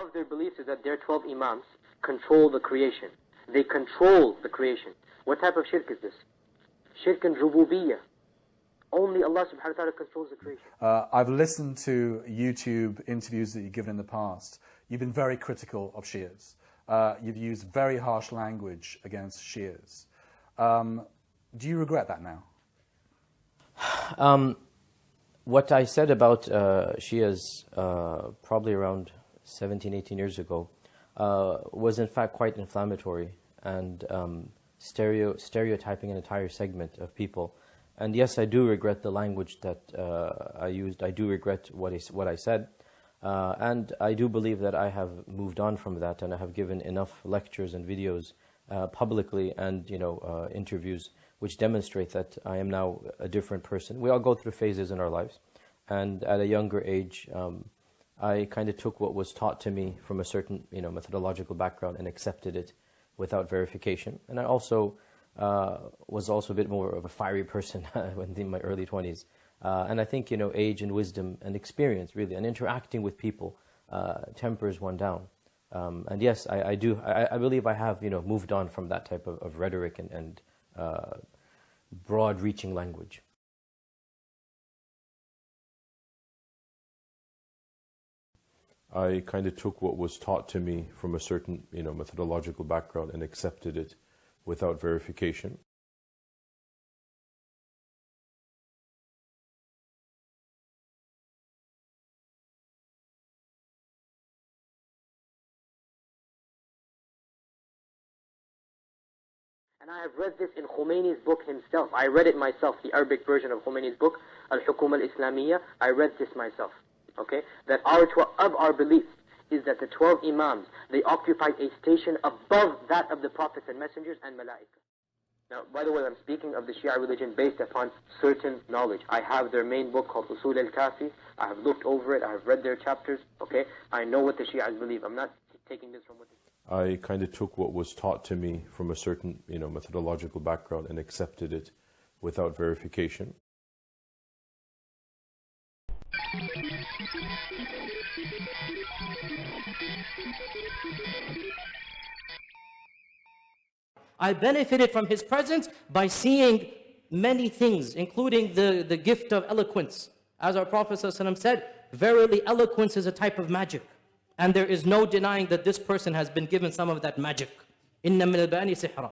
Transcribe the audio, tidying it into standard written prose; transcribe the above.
Of their beliefs is that their 12 imams control the creation. They control the creation. What type of shirk is this? Shirk and rububiyyah. Only Allah subhanahu wa ta'ala controls the creation. I've listened to YouTube interviews that you've given in the past. You've been very critical of Shias. You've used very harsh language against Shias. Do you regret that now? What I said about Shias probably around 17, 18 years ago was in fact quite inflammatory and stereotyping an entire segment of people. And yes, I do regret the language that I used. I do regret what I said. And I do believe that I have moved on from that, and I have given enough lectures and videos publicly and interviews which demonstrate that I am now a different person. We all go through phases in our lives. And at a younger age, I kind of took what was taught to me from a certain methodological background and accepted it without verification. And I also was also a bit more of a fiery person in my early 20s. And I think, age and wisdom and experience, really, and interacting with people tempers one down. And yes, I believe I have, moved on from that type of rhetoric and broad-reaching language. I kind of took what was taught to me from a certain, methodological background and accepted it without verification. And I have read this in Khomeini's book himself. I read it myself, the Arabic version of Khomeini's book, Al-Hukuma Al-Islamiyya. I read this myself. Okay? That our beliefs is that the 12 imams, they occupied a station above that of the prophets and messengers and malaika. Now, by the way, I'm speaking of the Shia religion based upon certain knowledge. I have their main book called Usul al-Kafi. I have looked over it. I have read their chapters. Okay? I know what the Shias believe. I'm not taking this from what I kind of took what was taught to me from a certain, methodological background and accepted it without verification. I benefited from his presence by seeing many things, including the gift of eloquence. As our Prophet ﷺ said, verily eloquence is a type of magic. And there is no denying that this person has been given some of that magic. Inna min al-bayani sihra.